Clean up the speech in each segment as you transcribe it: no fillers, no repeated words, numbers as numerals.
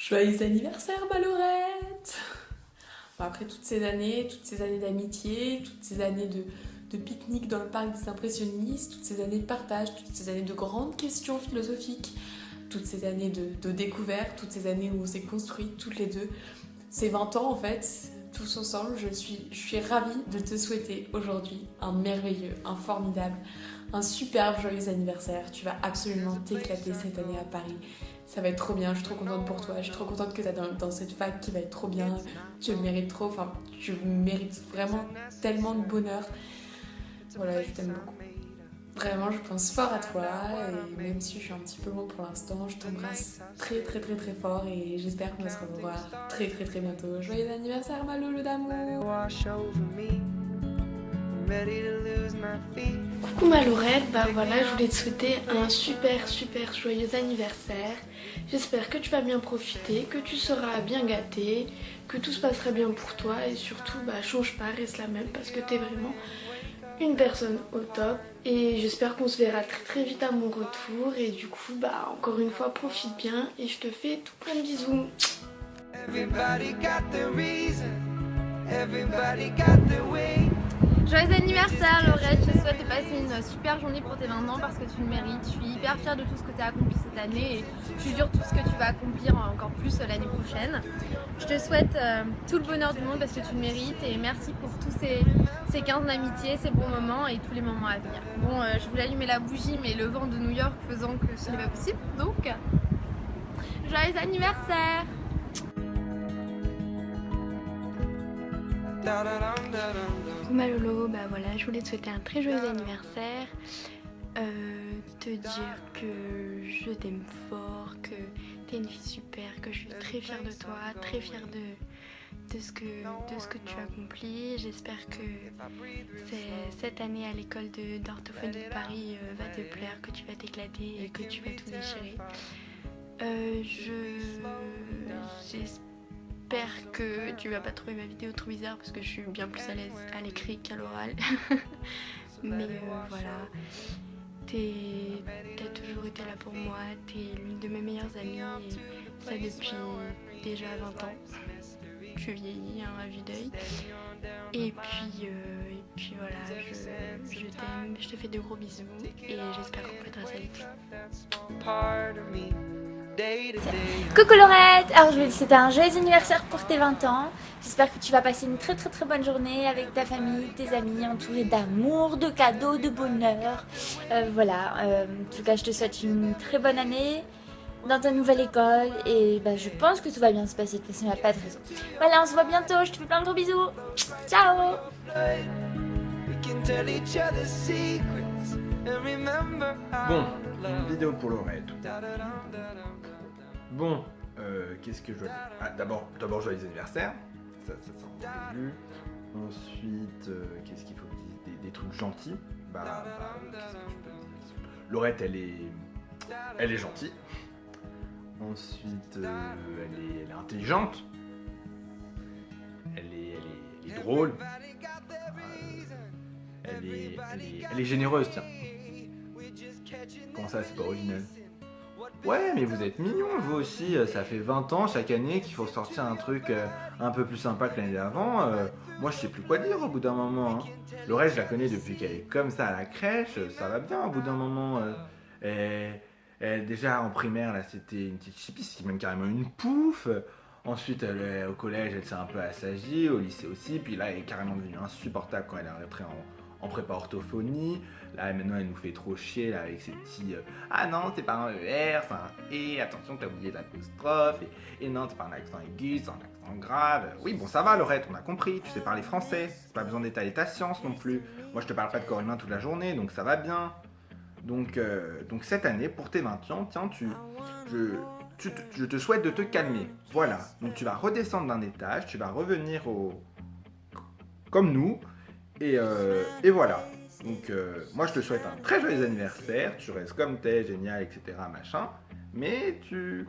Joyeux anniversaire, ma Laurette! Bon, après toutes ces années d'amitié, toutes ces années de pique-nique dans le parc des impressionnistes, toutes ces années de partage, toutes ces années de grandes questions philosophiques, toutes ces années de découverte, toutes ces années où on s'est construit toutes les deux, ces 20 ans en fait, tous ensemble, je suis ravie de te souhaiter aujourd'hui un merveilleux, un formidable, un superbe joyeux anniversaire. Tu vas absolument t'éclater cette année à Paris. Ça va être trop bien, je suis trop contente pour toi, je suis trop contente que tu es dans cette fac qui va être trop bien. Tu le mérites trop, enfin, tu mérites vraiment tellement de bonheur. Voilà, je t'aime beaucoup. Vraiment, je pense fort à toi et même si je suis un petit peu loin pour l'instant, je t'embrasse très très très très fort et j'espère qu'on va se revoir très très très bientôt. Joyeux anniversaire, ma loulou d'amour! Coucou ma Laurette, bah voilà, je voulais te souhaiter un super joyeux anniversaire. J'espère que tu vas bien profiter, que tu seras bien gâtée, que tout se passera bien pour toi et surtout bah change pas, reste la même parce que t'es vraiment une personne au top. Et j'espère qu'on se verra très très vite à mon retour et du coup bah encore une fois profite bien et je te fais tout plein de bisous. Joyeux anniversaire Laurette, je te souhaite de passer une super journée pour tes 20 ans parce que tu le mérites. Je suis hyper fière de tout ce que tu as accompli cette année et je suis sûre tout ce que tu vas accomplir encore plus l'année prochaine. Je te souhaite tout le bonheur du monde parce que tu le mérites et merci pour tous ces 15 d'amitié, ces bons moments et tous les moments à venir. Bon, je voulais allumer la bougie mais le vent de New York faisant que ce n'est pas possible, donc joyeux anniversaire! Coucou ma Lolo, bah voilà, je voulais te souhaiter un très joyeux anniversaire, te dire que je t'aime fort, que t'es une fille super, que je suis très fière de toi, très fière de ce que tu accomplis. J'espère que cette année à l'école d'orthophonie de Paris va te plaire, que tu vas t'éclater et que tu vas tout déchirer. J'espère que tu vas pas trouver ma vidéo trop bizarre parce que je suis bien plus à l'aise à l'écrit qu'à l'oral. Mais voilà, t'as toujours été là pour moi, t'es l'une de mes meilleures amies et ça depuis déjà 20 ans. Tu vieillis à vue d'œil. Et puis voilà, je t'aime, je te fais de gros bisous et j'espère qu'on fêtera ça vite. Coucou Laurette, alors je voulais te souhaiter un joyeux anniversaire pour tes 20 ans. J'espère que tu vas passer une très bonne journée avec ta famille, tes amis, entourée d'amour, de cadeaux, de bonheur. Voilà, en tout cas je te souhaite une très bonne année dans ta nouvelle école et bah, je pense que tout va bien se passer, de toute façon il n'y a pas de raison. Voilà, on se voit bientôt, je te fais plein de gros bisous. Ciao! Bon, une vidéo pour Laurette. Bon, qu'est-ce que je dois dire? Ah, d'abord joyeux anniversaire, ça on l'a vu. Ensuite, qu'est-ce qu'il faut que je dise? Des trucs gentils. Qu'est-ce que je peux dire? Laurette, elle est gentille. Ensuite, elle est intelligente. Elle est drôle. Elle est généreuse, tiens. Comment ça, c'est pas original? Ouais, mais vous êtes mignons, vous aussi. Ça fait 20 ans chaque année qu'il faut sortir un truc un peu plus sympa que l'année d'avant. Moi, je sais plus quoi dire au bout d'un moment. Hein. Laurette, je la connais depuis qu'elle est comme ça à la crèche. Ça va bien au bout d'un moment. Déjà en primaire, là, c'était une petite chipie, c'est même carrément une pouffe. Ensuite, au collège, elle s'est un peu assagie, au lycée aussi. Puis là, elle est carrément devenue insupportable quand elle est rentrée en prépa orthophonie. Là, maintenant, elle nous fait trop chier là, avec ses petits ah non, c'est pas un ER, c'est un E, attention, t'as oublié l'apostrophe. Et non, c'est pas un accent aigu, c'est un accent grave. Oui, bon, ça va, Laurette, on a compris. Tu sais parler français. C'est pas besoin d'étaler ta science non plus. Moi, je te parle pas de corps humain toute la journée, donc ça va bien. Donc cette année, pour tes 20 ans, tiens, je te souhaite de te calmer. Voilà. Donc tu vas redescendre d'un étage, tu vas revenir comme nous. Et voilà. Donc moi je te souhaite un très joyeux anniversaire. Tu restes comme t'es, génial, etc. machin. Mais tu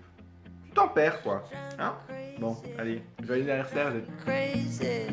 t'en perds quoi. Hein? Bon, allez, joyeux anniversaire. Happy birthday.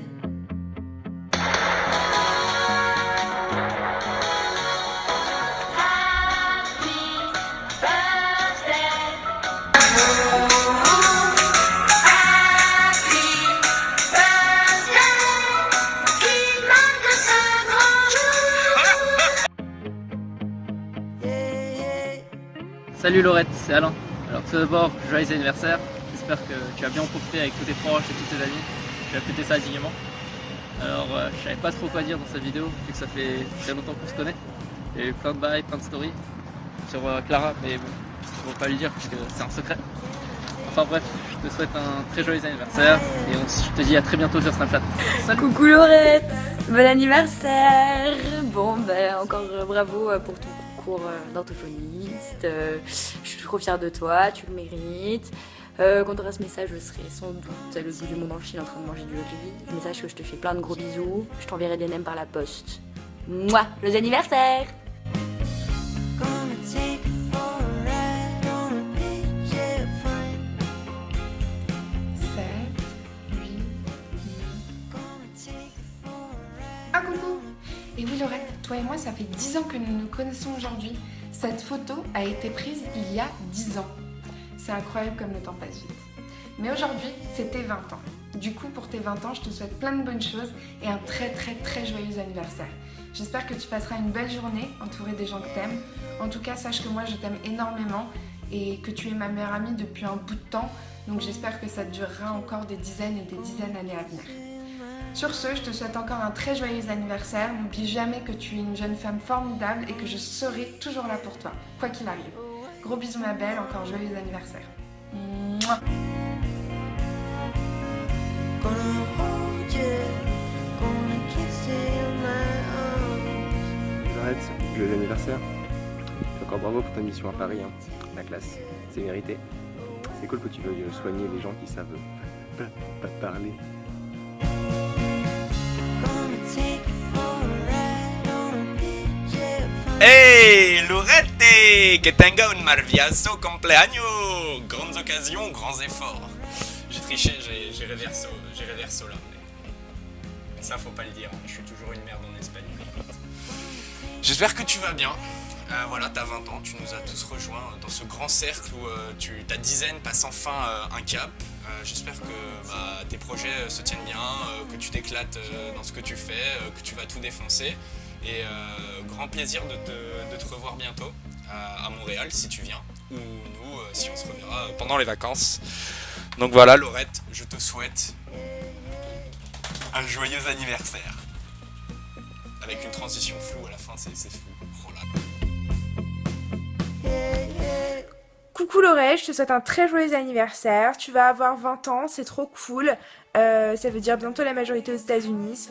Salut Laurette, c'est Alain. Alors tout d'abord, joyeux anniversaire. J'espère que tu as bien profité avec tous tes proches et tous tes amis. Tu as fêté ça dignement. Alors je savais pas trop quoi dire dans cette vidéo, vu que ça fait très longtemps qu'on se connaît. Il y a eu plein de bails, plein de stories sur Clara, mais bon, je ne vais pas lui dire parce que c'est un secret. Enfin bref, je te souhaite un très joyeux anniversaire et je te dis à très bientôt sur Snapchat. Salut. Coucou Laurette, bon anniversaire. Bon ben encore bravo pour ton concours d'orthophoniste. Je suis trop fière de toi, tu le mérites. Quand tu auras ce message, je serai sans doute à l'autre bout du monde en Chine en train de manger du riz. Mais sache que je te fais plein de gros bisous. Je t'enverrai des nems par la poste. Mouah, joyeux anniversaire. Ah coucou! Et oui Laurette, toi et moi ça fait 10 ans que nous nous connaissons aujourd'hui. Cette photo a été prise il y a 10 ans. C'est incroyable comme le temps passe vite. Mais aujourd'hui, c'est tes 20 ans. Du coup, pour tes 20 ans, je te souhaite plein de bonnes choses et un très joyeux anniversaire. J'espère que tu passeras une belle journée entourée des gens que t'aimes. En tout cas, sache que moi je t'aime énormément et que tu es ma meilleure amie depuis un bout de temps. Donc j'espère que ça durera encore des dizaines et des dizaines d'années à venir. Sur ce, je te souhaite encore un très joyeux anniversaire. N'oublie jamais que tu es une jeune femme formidable et que je serai toujours là pour toi, quoi qu'il arrive. Gros bisous ma belle, encore joyeux anniversaire. Mouah. Arrête, joyeux anniversaire. Encore bravo pour ta mission à Paris, hein. La classe, c'est mérité. C'est cool que tu veuilles soigner les gens qui savent pas parler. Hey Lorette, que tenga un maravilloso cumpleaños. Grandes occasions, grands efforts. J'ai triché, j'ai reverso là. Mais ça faut pas le dire, hein. Je suis toujours une merde en espagnol. J'espère que tu vas bien. Voilà, t'as 20 ans, tu nous as tous rejoints dans ce grand cercle où ta dizaine passe enfin un cap. J'espère que tes projets se tiennent bien, que tu t'éclates dans ce que tu fais, que tu vas tout défoncer. Et grand plaisir de te revoir bientôt à Montréal si tu viens, ou nous si on se reverra pendant les vacances. Donc voilà Laurette, je te souhaite un joyeux anniversaire. Avec une transition floue à la fin, c'est fou. Oh là. Coucou Laurette, je te souhaite un très joyeux anniversaire. Tu vas avoir 20 ans, c'est trop cool. Ça veut dire bientôt la majorité aux États-Unis, ce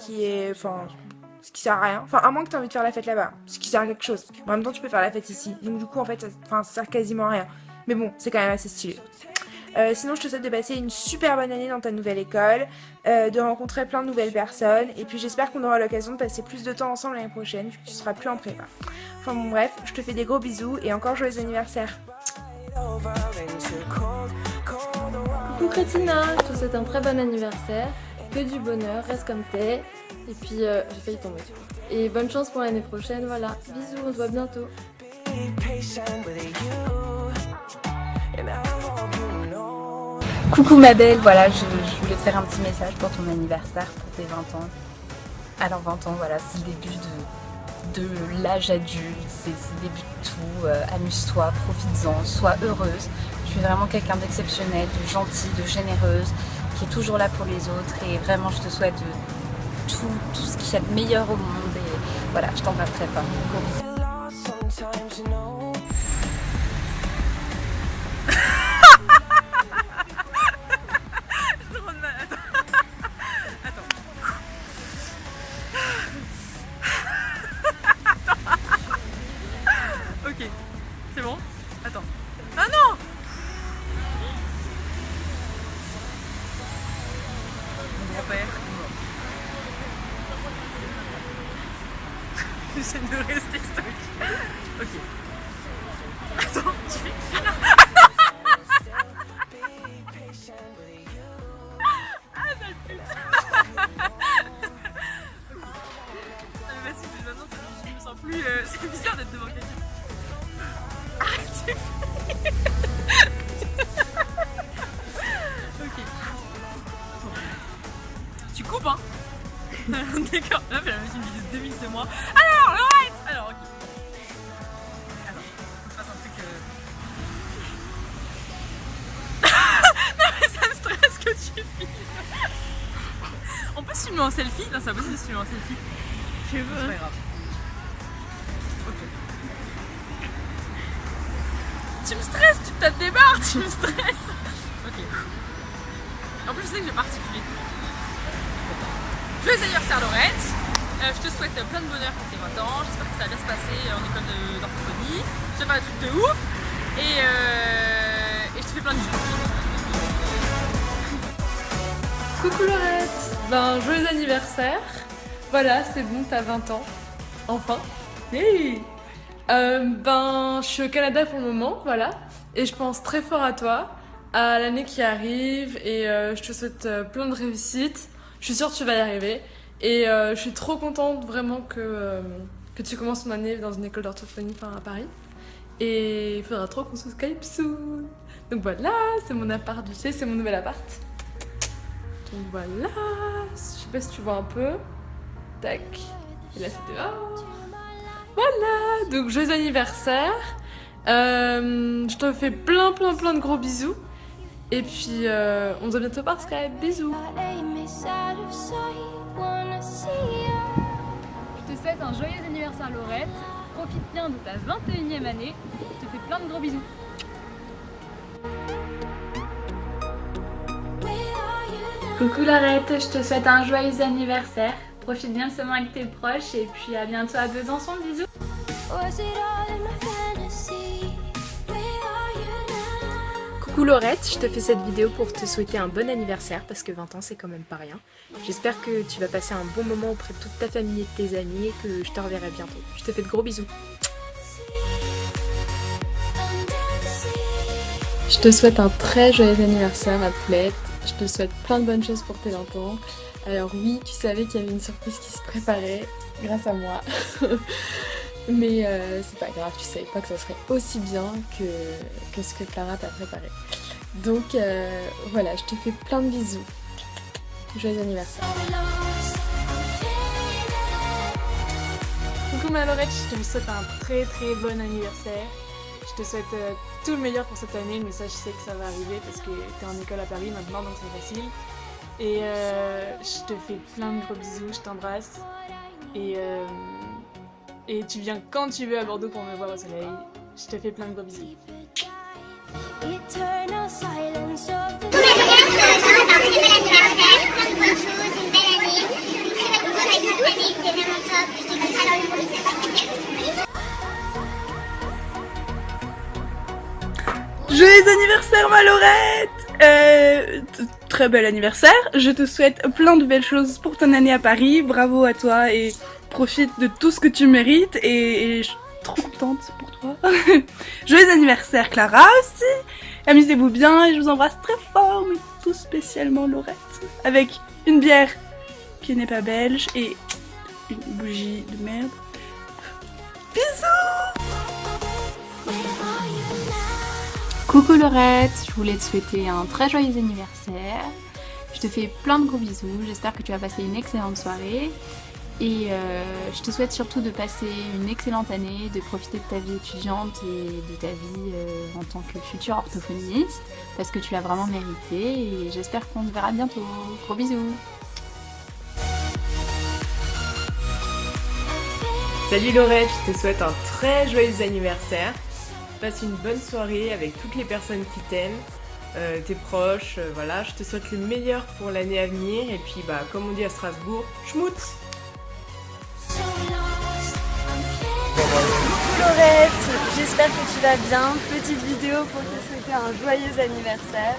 qui sert à rien. Enfin, à moins que tu aies envie de faire la fête là-bas, ce qui sert à quelque chose. En même temps, tu peux faire la fête ici. Donc du coup, en fait, ça sert quasiment à rien. Mais bon, c'est quand même assez stylé. Sinon, je te souhaite de passer une super bonne année dans ta nouvelle école, de rencontrer plein de nouvelles personnes. Et puis j'espère qu'on aura l'occasion de passer plus de temps ensemble l'année prochaine, vu que tu seras plus en prépa. Enfin bon, bref, je te fais des gros bisous et encore joyeux anniversaire. Coucou Crétina, je te souhaite un très bon anniversaire, que du bonheur, reste comme t'es, et puis j'ai failli tomber. Et bonne chance pour l'année prochaine, voilà, bisous, on se voit bientôt. Coucou ma belle, voilà, je voulais te faire un petit message pour ton anniversaire, pour tes 20 ans. Alors 20 ans, voilà, c'est le début de l'âge adulte, c'est le début de tout, amuse-toi, profites-en, sois heureuse. Tu es vraiment quelqu'un d'exceptionnel, de gentil, de généreuse, qui est toujours là pour les autres et vraiment je te souhaite tout ce qu'il y a de meilleur au monde et voilà, je t'embrasse très fort. Gros bisous. Ok, c'est bon? Attends. Ah non! Mon grand-père. J'essaie de rester stock. Ok. Attends, tu fais... Ah, sale pute! Vas-y, mais maintenant, je me sens plus... c'est bizarre d'être devant quelqu'un. Arrête. Ok. Tu coupes hein. D'accord, là elle a mis une vidéo de 2 minutes de moi. Alors, Laurette. Alors ok. Alors, on fasse un truc filmes en selfie? Non, c'est pas possible de se filmer en selfie. Je sais pas. C'est pas grave. Ok. Tu me stresses, tu me tapes des barres, tu me stresses. Ok. En plus, je sais que je vais particulier. Joyeux anniversaire, Laurette. Je te souhaite plein de bonheur pour tes 20 ans. J'espère que ça va bien se passer en école d'orthophonie. Je te fais un truc de ouf. Et je te fais plein de bisous. Coucou Laurette. Ben, joyeux anniversaire. Voilà, c'est bon, t'as 20 ans. Enfin. Hey. Ben, je suis au Canada pour le moment, voilà. Et je pense très fort à toi, à l'année qui arrive. Et je te souhaite plein de réussites. Je suis sûre que tu vas y arriver. Et je suis trop contente vraiment que tu commences ton année dans une école d'orthophonie à Paris. Et il faudra trop qu'on se Skype soon. Donc voilà, c'est mon appart, tu sais, c'est mon nouvel appart. Donc voilà, je sais pas si tu vois un peu. Tac. Et là c'est dehors. Voilà, donc joyeux anniversaire. Je te fais plein de gros bisous. Et puis on se voit bientôt par Skype. Bisous. Je te souhaite un joyeux anniversaire Laurette. Profite bien de ta 21e année. Je te fais plein de gros bisous. Coucou Laurette, je te souhaite un joyeux anniversaire. Profite bien de ce moment avec tes proches et puis à bientôt à Besançon, bisous. Coucou Laurette, je te fais cette vidéo pour te souhaiter un bon anniversaire parce que 20 ans c'est quand même pas rien. J'espère que tu vas passer un bon moment auprès de toute ta famille et de tes amis et que je te reverrai bientôt. Je te fais de gros bisous. Je te souhaite un très joyeux anniversaire ma poulette. Je te souhaite plein de bonnes choses pour tes 20 ans. Alors oui, tu savais qu'il y avait une surprise qui se préparait grâce à moi. Mais c'est pas grave, tu savais pas que ça serait aussi bien que ce que Clara t'a préparé. Donc voilà, je te fais plein de bisous. Joyeux anniversaire. Coucou ma Laurette, je te souhaite un très bon anniversaire. Je te souhaite tout le meilleur pour cette année, mais ça je sais que ça va arriver parce que t'es en école à Paris maintenant donc c'est facile. Et je te fais plein de gros bisous, je t'embrasse. Et tu viens quand tu veux à Bordeaux pour me voir au soleil. Je te fais plein de gros bisous. Joyeux anniversaire ma Laurette. Très bel anniversaire. Je te souhaite plein de belles choses pour ton année à Paris. Bravo à toi et profite de tout ce que tu mérites et je suis trop contente pour toi. Joyeux anniversaire Clara aussi. Amusez-vous bien et je vous embrasse très fort, mais tout spécialement Laurette. Avec une bière qui n'est pas belge et une bougie de merde. Bisous. Coucou Laurette, je voulais te souhaiter un très joyeux anniversaire. Je te fais plein de gros bisous, j'espère que tu vas passer une excellente soirée. Et je te souhaite surtout de passer une excellente année, de profiter de ta vie étudiante et de ta vie en tant que futur orthophoniste, parce que tu l'as vraiment mérité et j'espère qu'on te verra bientôt. Gros bisous. Salut Laurette, je te souhaite un très joyeux anniversaire. Passe une bonne soirée avec toutes les personnes qui t'aiment, tes proches, voilà. Je te souhaite le meilleur pour l'année à venir et puis bah comme on dit à Strasbourg, schmutz. Coucou Laurette, j'espère que tu vas bien. Petite vidéo pour te souhaiter un joyeux anniversaire.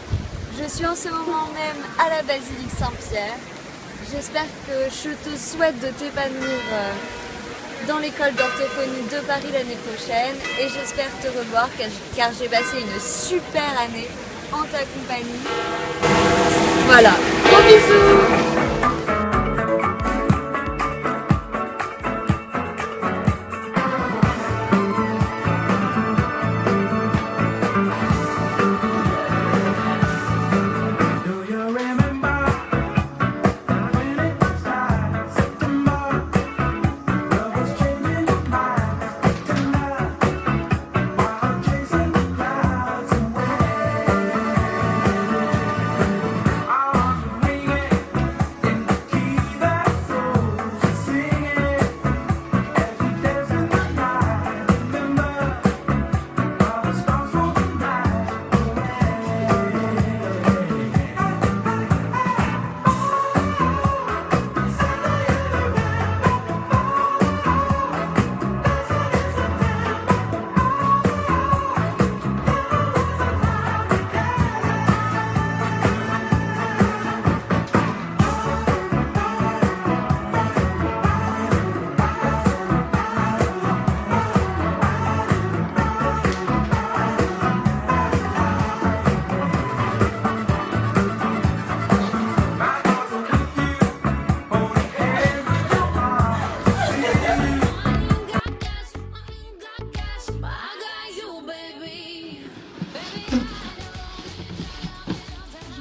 Je suis en ce moment même à la basilique Saint-Pierre. J'espère que je te souhaite de t'épanouir dans l'école d'orthophonie de Paris l'année prochaine et j'espère te revoir car j'ai passé une super année en ta compagnie. Voilà, gros bisous.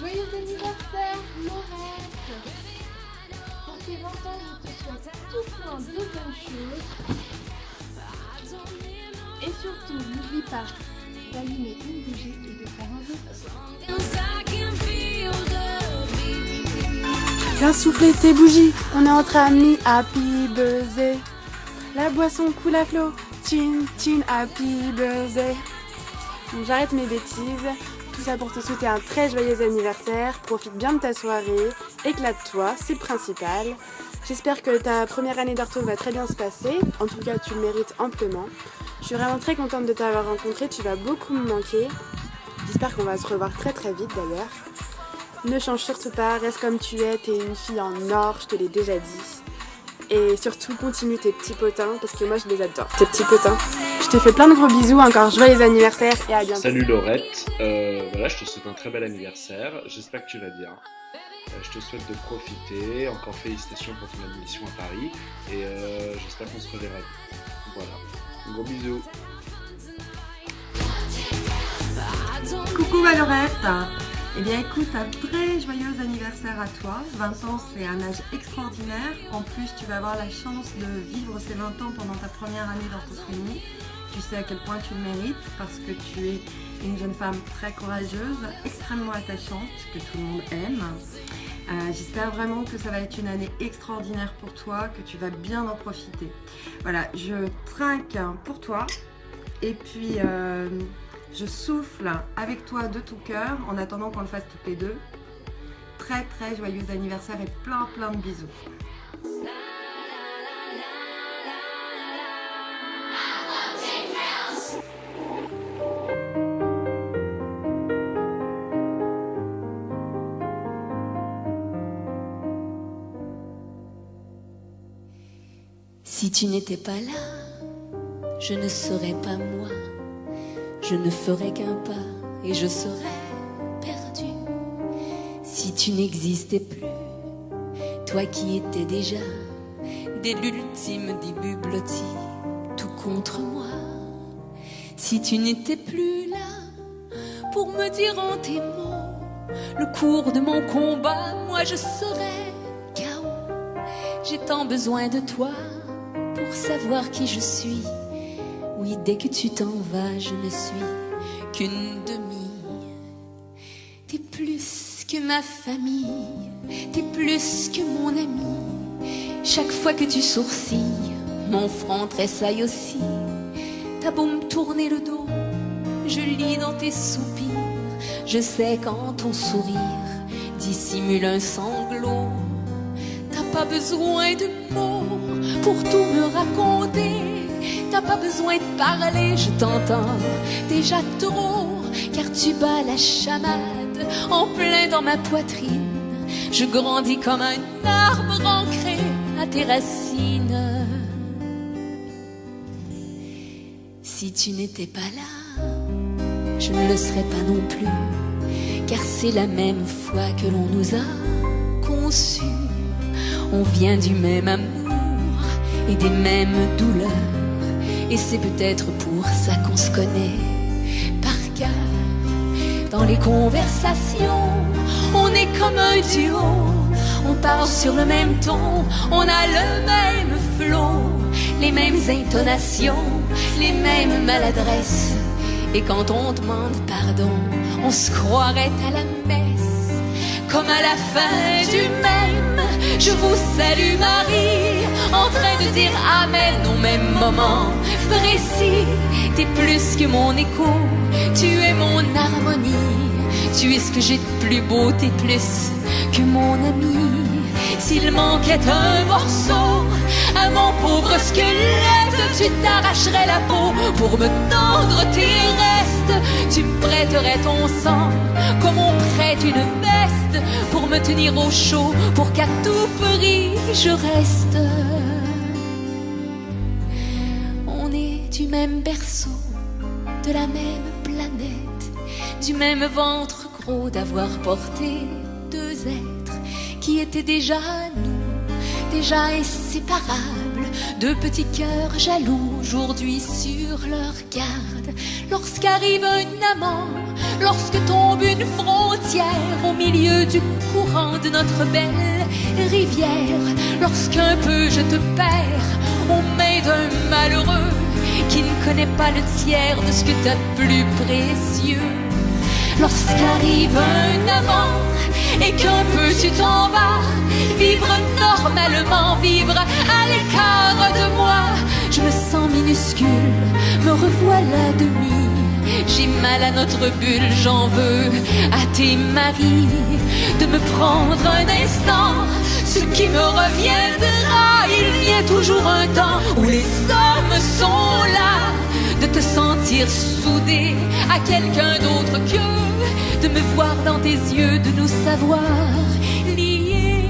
Joyeux anniversaire, Laurette! Pour tes 20 ans, je te souhaite tout plein de bonnes choses. Et surtout, n'oublie pas d'allumer une bougie et de faire un vœu. Viens souffler tes bougies, on est entre amis, happy birthday. La boisson coule à flot, chin chin, happy birthday. Bon, j'arrête mes bêtises, tout ça pour te souhaiter un très joyeux anniversaire. Profite bien de ta soirée, éclate-toi, c'est le principal. J'espère que ta première année d'ortho va très bien se passer, en tout cas tu le mérites amplement. Je suis vraiment très contente de t'avoir rencontré, tu vas beaucoup me manquer. J'espère qu'on va se revoir très très vite d'ailleurs. Ne change surtout pas, reste comme tu es, t'es une fille en or, je te l'ai déjà dit. Et surtout, continue tes petits potins, parce que moi je les adore, tes petits potins. Je te fais plein de gros bisous, encore joyeux anniversaire et à bientôt. Salut Laurette, voilà, je te souhaite un très bel anniversaire, j'espère que tu vas bien. Je te souhaite de profiter, encore félicitations pour ton admission à Paris, et j'espère qu'on se reverra vite. Voilà, gros bisous. Coucou ma Laurette. Eh bien écoute, un très joyeux anniversaire à toi. 20 ans, c'est un âge extraordinaire. En plus, tu vas avoir la chance de vivre ces 20 ans pendant ta première année d'orthophonie. Tu sais à quel point tu le mérites parce que tu es une jeune femme très courageuse, extrêmement attachante, que tout le monde aime. J'espère vraiment que ça va être une année extraordinaire pour toi, que tu vas bien en profiter. Voilà, je trinque pour toi et puis je souffle avec toi de tout cœur en attendant qu'on le fasse toutes les deux. Très très joyeux anniversaire et plein de bisous. Si tu n'étais pas là, je ne serais pas moi. Je ne ferais qu'un pas et je serais perdue. Si tu n'existais plus, toi qui étais déjà dès l'ultime début blotti, tout contre moi. Si tu n'étais plus là pour me dire en tes mots le cours de mon combat, moi je serais KO. J'ai tant besoin de toi pour savoir qui je suis. Oui, dès que tu t'en vas, je ne suis qu'une demi. T'es plus que ma famille, t'es plus que mon ami. Chaque fois que tu sourcilles, mon front tressaille aussi. T'as beau me tourner le dos, je lis dans tes soupirs. Je sais quand ton sourire dissimule un sanglot. T'as pas besoin de mots pour tout me raconter. T'as pas besoin de parler, je t'entends déjà trop. Car tu bats la chamade en plein dans ma poitrine. Je grandis comme un arbre ancré à tes racines. Si tu n'étais pas là, je ne le serais pas non plus. Car c'est la même foi que l'on nous a conçus. On vient du même amour et des mêmes douleurs. Et c'est peut-être pour ça qu'on se connaît par cœur. Dans les conversations, on est comme un duo. On parle sur le même ton, on a le même flot, les mêmes intonations, les mêmes maladresses. Et quand on demande pardon, on se croirait à la messe. Comme à la fin du même, je vous salue Marie, en train de dire amen au même moment précis. T'es plus que mon écho, tu es mon harmonie. Tu es ce que j'ai de plus beau, t'es plus que mon ami. S'il manquait un morceau à mon pauvre squelette, tu t'arracherais la peau pour me tendre tes restes. Tu me prêterais ton sang comme on prête une veste pour me tenir au chaud, pour qu'à tout prix je reste. On est du même berceau, de la même planète, du même ventre gros, d'avoir porté deux êtres qui étaient déjà nous, déjà inséparables. Deux petits cœurs jaloux, aujourd'hui sur leur garde. Lorsqu'arrive un amant, lorsque tombe une frontière, au milieu du courant de notre belle rivière. Lorsqu'un peu je te perds aux mains d'un malheureux qui ne connaît pas le tiers de ce que t'as de plus précieux. Lorsqu'arrive un amant et qu'un peu tu t'en vas, vivre normalement, vivre à l'écart de moi. Je me sens minuscule, me revoilà demi. J'ai mal à notre bulle, j'en veux à tes maris de me prendre un instant. Ce qui me reviendra, il vient toujours un temps où les hommes sont là. De te sentir soudé à quelqu'un d'autre que de me voir dans tes yeux, de nous savoir liés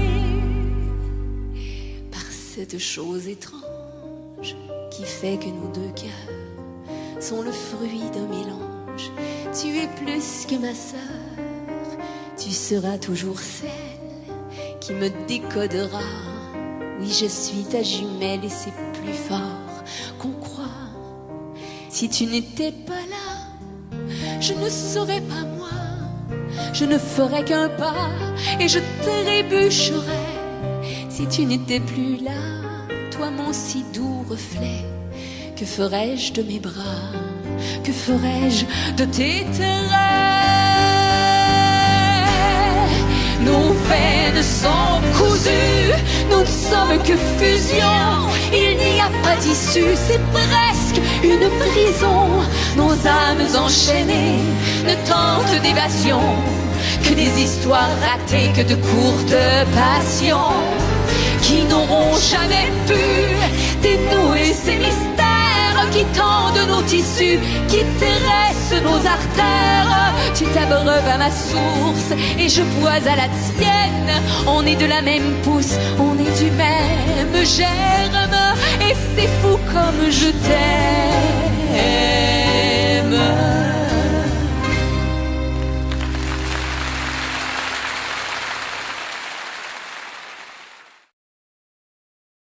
par cette chose étrange qui fait que nos deux cœurs sont le fruit d'un mélange. Tu es plus que ma sœur, tu seras toujours celle qui me décodera. Oui, je suis ta jumelle et c'est plus fort qu'on croit. Si tu n'étais pas là, je ne serais pas moi. Je ne ferais qu'un pas et je trébucherais. Si tu n'étais plus là, toi mon si doux reflet, que ferais-je de mes bras? Que ferais-je de tes traits? Nos veines sont cousues, nous ne sommes que fusion. Il n'y a pas d'issue, c'est presque une prison. Nos âmes enchaînées ne tentent d'évasion que des histoires ratées, que de courtes passions qui n'auront jamais pu dénouer ces mystères qui tendent nos tissus, qui tressent nos artères. Tu t'abreuves à ma source et je bois à la tienne. On est de la même pousse, on est du même germe, et c'est fou comme je t'aime.